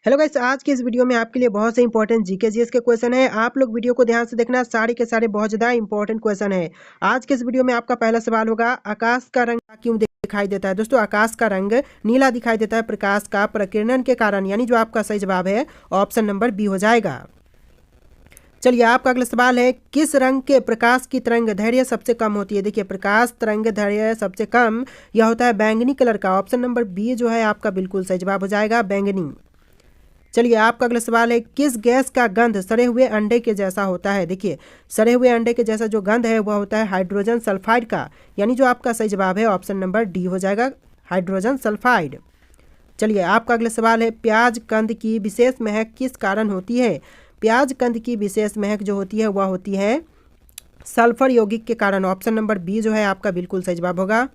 Hello guys, आज की इस वीडियो में आपके लिए बहुत से इंपॉर्टेंट जीके जीएस के क्वेश्चन है। आप लोग वीडियो को ध्यान से देखना, सारे के सारे बहुत ज्यादा इंपॉर्टेंट क्वेश्चन है। आज के इस वीडियो में आपका पहला सवाल होगा, आकाश का रंग क्यों दिखाई देता है। दोस्तों, आकाश का रंग नीला दिखाई देता है प्रकाश का प्रकीर्णन के कारण, यानी जो आपका सही जवाब है ऑप्शन नंबर बी हो जाएगा। चलिए, आपका अगला सवाल है, किस रंग के प्रकाश की तरंग दैर्घ्य सबसे कम होती है। देखिए, प्रकाश तरंग दैर्घ्य सबसे कम यह होता है बैंगनी कलर का। ऑप्शन नंबर बी जो है आपका बिल्कुल सही जवाब हो जाएगा, बैंगनी। चलिए, आपका अगला सवाल है, किस गैस का गंध सड़े हुए अंडे के जैसा होता है। देखिए, सड़े हुए अंडे के जैसा जो गंध है वह होता है हाइड्रोजन सल्फाइड का, यानी जो आपका सही जवाब है ऑप्शन नंबर डी हो जाएगा, हाइड्रोजन सल्फाइड। चलिए, आपका अगला सवाल है, प्याज कंद की विशेष महक किस कारण होती है। प्याज कंद की विशेष महक जो होती है वह होती है सल्फर यौगिक के कारण। ऑप्शन नंबर बी जो है आपका बिल्कुल सही जवाब होगा।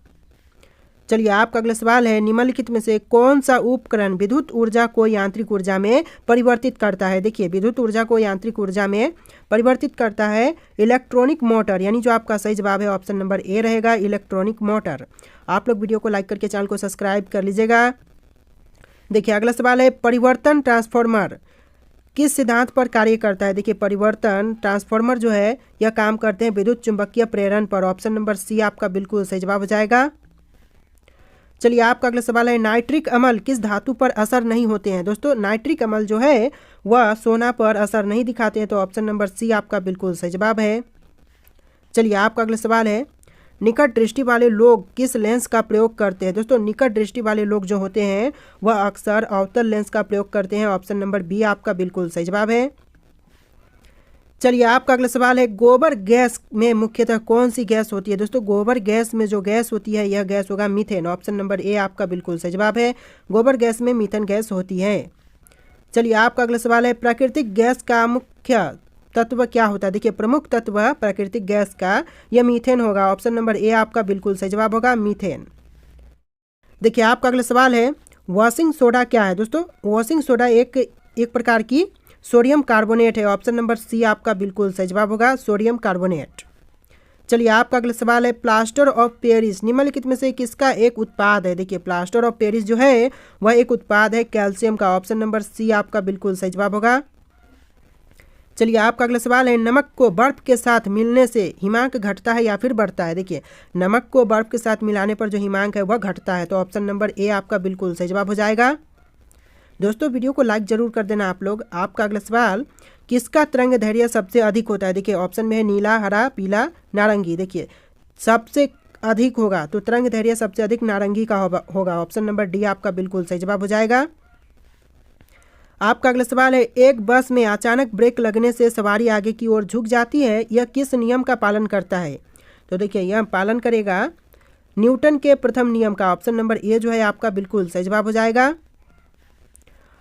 चलिए, आपका अगला सवाल है, निम्नलिखित में से कौन सा उपकरण विद्युत ऊर्जा को यांत्रिक ऊर्जा में परिवर्तित करता है। देखिए, विद्युत ऊर्जा को यांत्रिक ऊर्जा में परिवर्तित करता है इलेक्ट्रॉनिक मोटर, यानी जो आपका सही जवाब है ऑप्शन नंबर ए रहेगा, इलेक्ट्रॉनिक मोटर। आप लोग वीडियो को लाइक करके चैनल को सब्सक्राइब कर लीजिएगा। देखिए, अगला सवाल है, परिवर्तन ट्रांसफार्मर किस सिद्धांत पर कार्य करता है। देखिए, परिवर्तन ट्रांसफार्मर जो है यह काम करते हैं विद्युत चुंबकीय प्रेरण पर। ऑप्शन नंबर सी आपका बिल्कुल सही जवाब हो जाएगा। चलिए, आपका अगला सवाल है, नाइट्रिक अम्ल किस धातु पर असर नहीं होते हैं। दोस्तों, नाइट्रिक अम्ल जो है वह सोना पर असर नहीं दिखाते हैं, तो ऑप्शन नंबर सी आपका बिल्कुल सही जवाब है। चलिए, आपका अगला सवाल है, निकट दृष्टि वाले लोग किस लेंस का प्रयोग करते हैं। दोस्तों, निकट दृष्टि वाले लोग जो होते हैं वह अक्सर अवतल लेंस का प्रयोग करते हैं। ऑप्शन नंबर बी आपका बिल्कुल सही जवाब है। चलिए, आपका अगला सवाल है, गोबर गैस में मुख्यतः कौन सी गैस होती है। दोस्तों, गोबर गैस में जो गैस होती है यह गैस होगा मीथेन। ऑप्शन नंबर ए आपका बिल्कुल सही जवाब है, गोबर गैस में मीथेन गैस होती है। चलिए, आपका अगला सवाल है, प्राकृतिक गैस का मुख्य तत्व क्या होता है। देखिए, प्रमुख तत्व प्राकृतिक गैस का यह मीथेन होगा। ऑप्शन नंबर ए आपका बिल्कुल सही जवाब होगा, मीथेन। देखिए, आपका अगला सवाल है, वॉशिंग सोडा क्या है। दोस्तों, वॉशिंग सोडा एक प्रकार की सोडियम कार्बोनेट है। ऑप्शन नंबर सी आपका बिल्कुल सही जवाब होगा, सोडियम कार्बोनेट। चलिए, आपका अगला सवाल है, प्लास्टर ऑफ पेरिस निम्नलिखित में से किसका एक उत्पाद है। देखिए, प्लास्टर ऑफ पेरिस जो है वह एक उत्पाद है कैल्शियम का। ऑप्शन नंबर सी आपका बिल्कुल सही जवाब होगा। चलिए, आपका अगला सवाल है, नमक को बर्फ के साथ मिलने से हिमांक घटता है या फिर बढ़ता है। देखिए, नमक को बर्फ के साथ मिलाने पर जो हिमांक है वह घटता है, तो ऑप्शन नंबर ए आपका बिल्कुल सही जवाब हो जाएगा। दोस्तों, वीडियो को लाइक जरूर कर देना आप लोग। आपका अगला सवाल, किसका तरंग दैर्घ्य सबसे अधिक होता है। देखिए, ऑप्शन में है नीला, हरा, पीला, नारंगी। देखिए, सबसे अधिक होगा तो तरंग दैर्घ्य सबसे अधिक नारंगी का होगा। ऑप्शन नंबर डी आपका बिल्कुल सही जवाब हो जाएगा। आपका अगला सवाल है, एक बस में अचानक ब्रेक लगने से सवारी आगे की ओर झुक जाती है, यह किस नियम का पालन करता है। तो देखिए, यह पालन करेगा न्यूटन के प्रथम नियम का। ऑप्शन नंबर ए जो है आपका बिल्कुल सही जवाब हो जाएगा।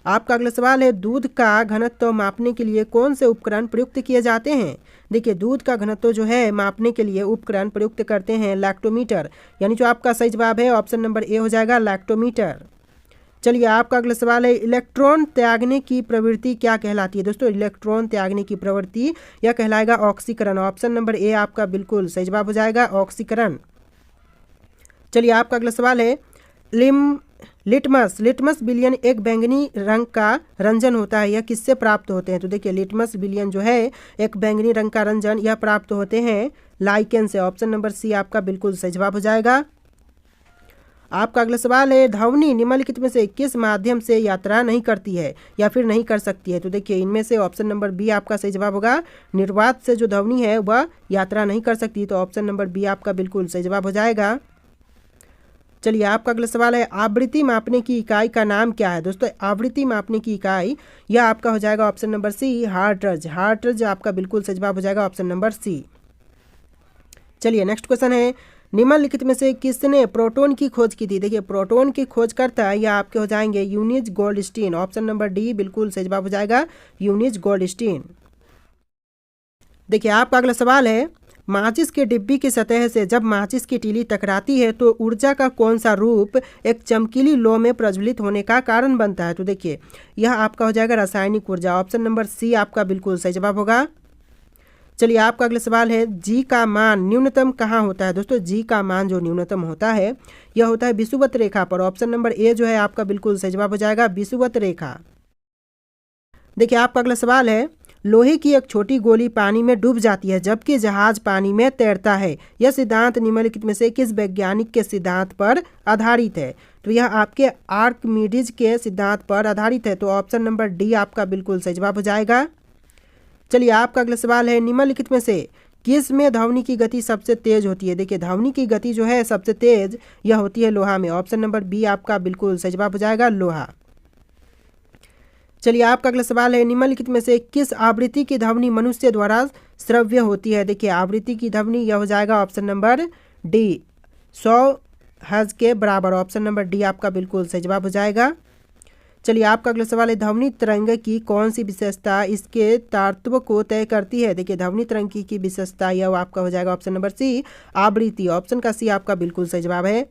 आपका अगला सवाल है, दूध का घनत्व मापने के लिए कौन से उपकरण प्रयुक्त किए जाते हैं। देखिए, दूध का घनत्व जो है मापने के लिए उपकरण प्रयुक्त करते हैं लैक्टोमीटर, यानी जो आपका सही जवाब है ऑप्शन नंबर ए हो जाएगा, लैक्टोमीटर। चलिए, आपका अगला सवाल है, इलेक्ट्रॉन त्यागने की प्रवृत्ति क्या कहलाती है। दोस्तों, इलेक्ट्रॉन त्यागने की प्रवृत्ति यह कहलाएगा ऑक्सीकरण। ऑप्शन नंबर ए आपका बिल्कुल सही जवाब हो जाएगा, ऑक्सीकरण। चलिए, आपका अगला सवाल है, लिटमस बिलियन एक बैंगनी रंग का रंजन होता है, यह किससे प्राप्त होते हैं। तो देखिए, लिटमस बिलियन जो है एक बैंगनी रंग का रंजन यह प्राप्त होते हैं लाइकेन से। ऑप्शन नंबर सी आपका बिल्कुल सही जवाब हो जाएगा। आपका अगला सवाल है, ध्वनि निम्नलिखित में से किस माध्यम से यात्रा नहीं करती है या फिर नहीं कर सकती है। तो देखिए, इनमें से ऑप्शन नंबर बी आपका सही जवाब होगा, निर्वात से जो ध्वनि है वह यात्रा नहीं कर सकती, तो ऑप्शन नंबर बी आपका बिल्कुल सही जवाब हो जाएगा। चलिए, आपका अगला सवाल है, आवृत्ति मापने की इकाई का नाम क्या है। दोस्तों, आवृत्ति मापने की इकाई यह आपका हो जाएगा option number C, hertz. Hertz आपका बिल्कुल सही जवाब हो जाएगा, ऑप्शन नंबर सी। चलिए, नेक्स्ट क्वेश्चन है, निम्नलिखित में से किसने प्रोटॉन की खोज की थी। देखिए, प्रोटॉन की खोज करता यह आपके हो जाएंगे यूनिज गोल्डस्टीन। ऑप्शन नंबर डी बिल्कुल सही जवाब हो जाएगा, यूनिज गोल्डस्टीन। देखिए, आपका अगला सवाल है, माचिस के डिब्बी की सतह से जब माचिस की तीली टकराती है तो ऊर्जा का कौन सा रूप एक चमकीली लौ में प्रज्वलित होने का कारण बनता है। तो देखिए, यह आपका हो जाएगा रासायनिक ऊर्जा। ऑप्शन नंबर सी आपका बिल्कुल सही जवाब होगा। चलिए, आपका अगला सवाल है, जी का मान न्यूनतम कहाँ होता है। दोस्तों, जी का मान जो न्यूनतम होता है यह होता है विषुवत रेखा पर। ऑप्शन नंबर ए जो है आपका बिल्कुल सही जवाब हो जाएगा, विषुवत रेखा। देखिए आपका अगला सवाल है, लोहे की एक छोटी गोली पानी में डूब जाती है जबकि जहाज पानी में तैरता है। यह सिद्धांत निम्नलिखित में से किस वैज्ञानिक के सिद्धांत पर आधारित है? तो यह आपके आर्किमिडीज के सिद्धांत पर आधारित है। तो ऑप्शन नंबर डी आपका बिल्कुल सही जवाब हो जाएगा। चलिए आपका अगला सवाल है, निम्नलिखित में से किस में ध्वनि की गति सबसे तेज होती है? देखिए ध्वनि की गति जो है सबसे तेज यह होती है लोहा में। ऑप्शन नंबर बी आपका बिल्कुल सही जवाब हो जाएगा, लोहा। चलिए आपका अगला सवाल है, निम्नलिखित में से किस आवृत्ति की ध्वनि मनुष्य द्वारा श्रव्य होती है? देखिए आवृत्ति की ध्वनि यह हो जाएगा ऑप्शन नंबर डी, 100 हर्ट्ज के बराबर। ऑप्शन नंबर डी आपका बिल्कुल सही जवाब हो जाएगा। चलिए आपका अगला सवाल है, ध्वनि तरंग की कौन सी विशेषता इसके तारतम्य को तय करती है? देखिए ध्वनि तरंग की विशेषता यह आपका हो जाएगा ऑप्शन नंबर सी, आवृत्ति। ऑप्शन का सी आपका बिल्कुल सही जवाब है।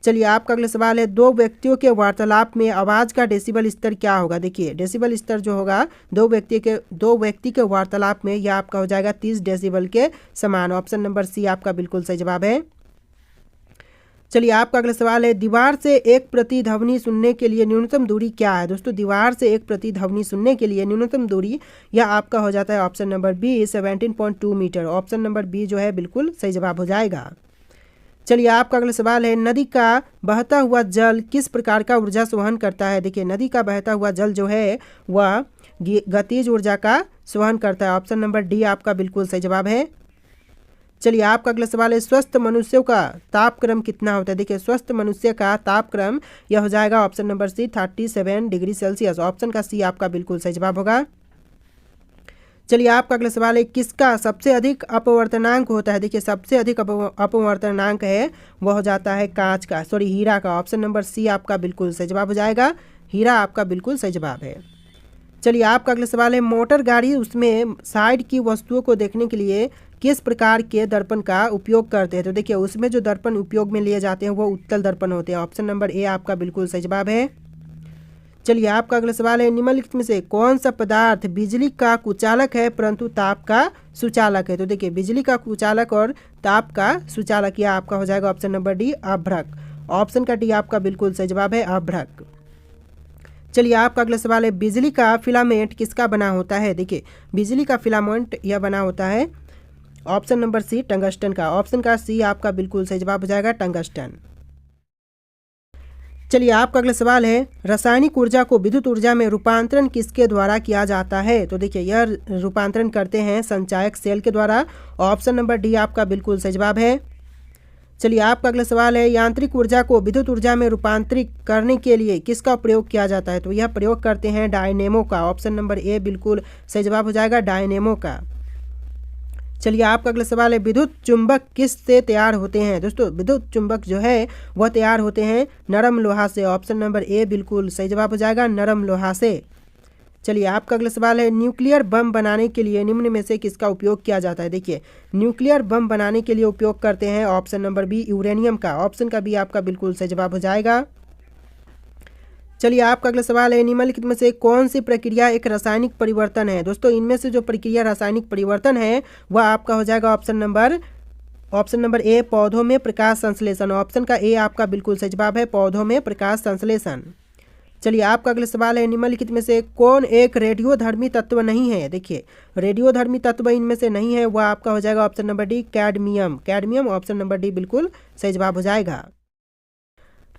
चलिए आपका अगला सवाल है, दो व्यक्तियों के वार्तालाप में आवाज़ का डेसिबल स्तर क्या होगा? देखिए डेसिबल स्तर जो होगा दो व्यक्ति के वार्तालाप में यह आपका हो जाएगा 30 डेसिबल के समान। ऑप्शन नंबर सी आपका बिल्कुल सही जवाब है। चलिए आपका अगला सवाल है, दीवार से एक प्रतिध्वनि सुनने के लिए न्यूनतम दूरी क्या है? दोस्तों दीवार से एक प्रतिध्वनि सुनने के लिए न्यूनतम दूरी यह आपका हो जाता है option number B, 17.2 metre. Option number B जो है बिल्कुल सही जवाब हो जाएगा। चलिए आपका अगला सवाल है, नदी का बहता हुआ जल किस प्रकार का ऊर्जा संवहन करता है? देखिए नदी का बहता हुआ जल जो है वह गतिज ऊर्जा का संवहन करता है। ऑप्शन नंबर डी आपका बिल्कुल सही जवाब है। चलिए आपका अगला सवाल है, स्वस्थ मनुष्यों का तापक्रम कितना होता है? देखिए स्वस्थ मनुष्य का तापक्रम यह हो जाएगा option number C, 37 degree Celsius. Option का सी आपका बिल्कुल सही जवाब होगा। चलिए आपका अगला सवाल है, किसका सबसे अधिक अपवर्तनांक होता है? देखिए सबसे अधिक अपवर्तनांक है वह हो जाता है कांच का, हीरा का। ऑप्शन नंबर सी आपका बिल्कुल सही जवाब हो जाएगा, हीरा आपका बिल्कुल सही जवाब है। चलिए आपका अगला सवाल है, मोटर गाड़ी उसमें साइड की वस्तुओं को देखने के लिए किस प्रकार के दर्पण का उपयोग करते हैं? तो देखिए उसमें जो दर्पण उपयोग में लिए जाते हैं वो उत्तल दर्पण होते हैं। ऑप्शन नंबर ए आपका बिल्कुल सही जवाब है। चलिए आपका अगला सवाल है, निम्नलिखित में से कौन सा पदार्थ बिजली का कुचालक है परंतु ताप का सुचालक है? तो देखिए बिजली का कुचालक और ताप का सुचालक यह आपका हो जाएगा ऑप्शन नंबर डी, अभ्रक। ऑप्शन का डी आपका बिल्कुल सही जवाब है, अभ्रक। चलिए आपका अगला सवाल है, बिजली का फिलामेंट किसका बना होता है? देखिए बिजली का फिलामेंट यह बना होता है ऑप्शन नंबर सी, टंगस्टन का। ऑप्शन का सी आपका बिल्कुल सही जवाब हो जाएगा, टंगस्टन। चलिए आपका अगला सवाल है, रासायनिक ऊर्जा को विद्युत ऊर्जा में रूपांतरण किसके द्वारा किया जाता है? तो देखिए यह रूपांतरण करते हैं संचायक सेल के द्वारा। ऑप्शन नंबर डी आपका बिल्कुल सही जवाब है। चलिए आपका अगला सवाल है, यांत्रिक ऊर्जा को विद्युत ऊर्जा में रूपांतरित करने के लिए किसका प्रयोग किया जाता है? तो यह प्रयोग करते हैं डायनेमो का। ऑप्शन नंबर ए बिल्कुल सही जवाब हो जाएगा, डायनेमो का। चलिए आपका अगला सवाल है, विद्युत चुंबक किस से तैयार होते हैं? दोस्तों विद्युत चुंबक जो है वह तैयार होते हैं नरम लोहा से। ऑप्शन नंबर ए बिल्कुल सही जवाब हो जाएगा, नरम लोहा से। चलिए आपका अगला सवाल है, न्यूक्लियर बम बनाने के लिए निम्न में से किसका उपयोग किया जाता है? देखिए न्यूक्लियर बम बनाने के लिए उपयोग करते हैं ऑप्शन नंबर बी, यूरेनियम का। ऑप्शन का बी आपका बिल्कुल सही जवाब हो जाएगा। चलिए आपका अगला सवाल है, निम्नलिखित में से कौन सी प्रक्रिया एक रासायनिक परिवर्तन है? दोस्तों इनमें से जो प्रक्रिया रासायनिक परिवर्तन है वह आपका हो जाएगा ऑप्शन नंबर ए, पौधों में प्रकाश संश्लेषण। ऑप्शन का ए आपका बिल्कुल सही जवाब है, पौधों में प्रकाश संश्लेषण। चलिए आपका अगला सवाल है, निम्नलिखित में से कौन एक रेडियोधर्मी तत्व नहीं है? देखिए रेडियोधर्मी तत्व इनमें से नहीं है, वह आपका हो जाएगा option number D, cadmium. Cadmium option number D बिल्कुल सही जवाब हो जाएगा।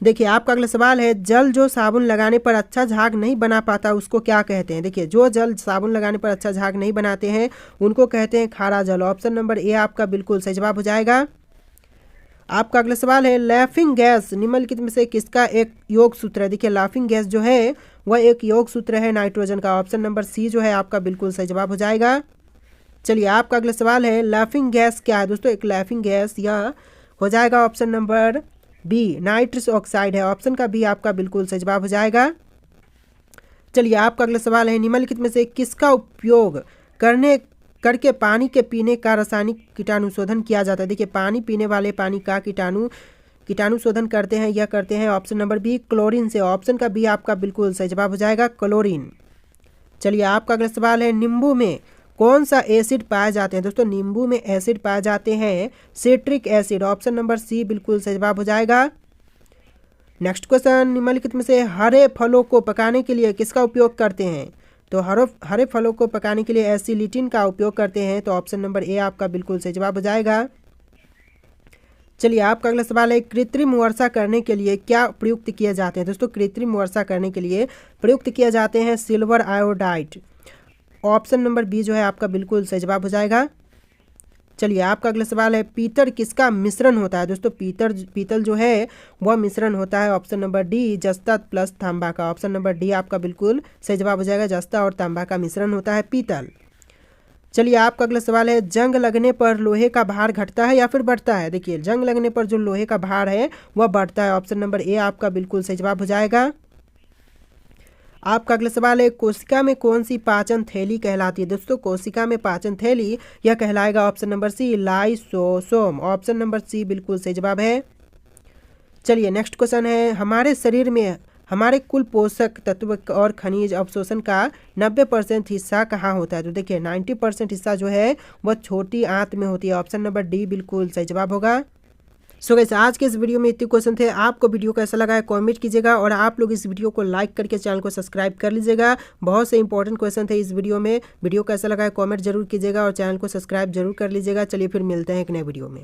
देखिए आपका अगला सवाल है, जल जो साबुन लगाने पर अच्छा झाग नहीं बना पाता उसको क्या कहते हैं? देखिए जो जल साबुन लगाने पर अच्छा झाग नहीं बनाते हैं उनको कहते हैं खारा जल। ऑप्शन नंबर ए आपका बिल्कुल सही जवाब हो जाएगा। आपका अगला सवाल है, लाफिंग गैस निम्नलिखित में से किसका एक योग सूत्र है? देखिए लाफिंग गैस जो है वह एक योग सूत्र है नाइट्रोजन का। ऑप्शन नंबर सी जो है आपका बिल्कुल सही जवाब हो जाएगा। चलिए आपका अगला सवाल है, लाफिंग गैस क्या है? दोस्तों एक लाफिंग गैस यह हो जाएगा option number B, nitrous oxide है। ऑप्शन का बी आपका बिल्कुल सही जवाब हो जाएगा। चलिए आपका अगला सवाल है, निम्नलिखित में से किसका उपयोग करके पानी के पीने का रासायनिक कीटाणु शोधन किया जाता है? देखिए पानी पीने वाले पानी का कीटाणु शोधन करते हैं, यह करते हैं ऑप्शन नंबर बी, क्लोरीन से। ऑप्शन का बी आपका बिल्कुल सही जवाब हो जाएगा, क्लोरीन। चलिए आपका अगला सवाल है, नींबू में कौन सा एसिड पाए जाते हैं? दोस्तों नींबू में एसिड पाए जाते हैं citric acid. Option number C बिल्कुल सही जवाब हो जाएगा। नेक्स्ट क्वेश्चन, निम्नलिखित में से हरे फलों को पकाने के लिए किसका उपयोग करते हैं? तो हरे फलों को पकाने के लिए एसिलिटिन का उपयोग करते हैं, तो ऑप्शन नंबर ए आपका बिल्कुल सही जवाब हो जाएगा। चलिए आपका अगला सवाल है, कृत्रिम वर्षा करने के लिए क्या प्रयुक्त किए जाते हैं। दोस्तों कृत्रिम वर्षा करने के लिए प्रयुक्त किए जाते हैं silver iodide. Option number B जो है आपका बिल्कुल सही जवाब हो जाएगा। चलिए आपका अगला सवाल है, पीतल किसका मिश्रण होता है। दोस्तों पीतल जो है वह मिश्रण होता है, ऑप्शन नंबर डी, जस्ता प्लस तांबा का। ऑप्शन नंबर डी आपका बिल्कुल सही जवाब हो जाएगा, जस्ता और तांबा का मिश्रण होता है पीतल। चलिए आपका अगला सवाल है, जंग लगने पर लोहे का भार घटता है या फिर बढ़ता है। देखिए जंग लगने पर जो लोहे का भार है वह बढ़ता है, ऑप्शन नंबर ए आपका बिल्कुल सही जवाब हो जाएगा। आपका अगला सवाल है, कोशिका में कौन सी पाचन थैली कहलाती है। दोस्तों कोशिका में पाचन थैली यह कहलाएगा, option number C, lysosome. Option number C बिल्कुल सही जवाब है। चलिए नेक्स्ट क्वेश्चन है, हमारे शरीर में हमारे कुल पोषक तत्व और खनिज अवशोषण का 90% हिस्सा कहाँ होता है। तो देखिए 90% हिस्सा जो है वह छोटी आंत में होती है, ऑप्शन नंबर डी बिल्कुल सही जवाब होगा। सो गाइस आज के इस वीडियो में इतने क्वेश्चन थे। आपको वीडियो कैसा लगा है कमेंट कीजिएगा और आप लोग इस वीडियो को लाइक करके चैनल को सब्सक्राइब कर लीजिएगा। बहुत से इंपॉर्टेंट क्वेश्चन थे इस वीडियो में। वीडियो कैसा लगा है कमेंट जरूर कीजिएगा और चैनल को सब्सक्राइब जरूर कर लीजिएगा। चलिए फिर मिलते हैं एक नए वीडियो में।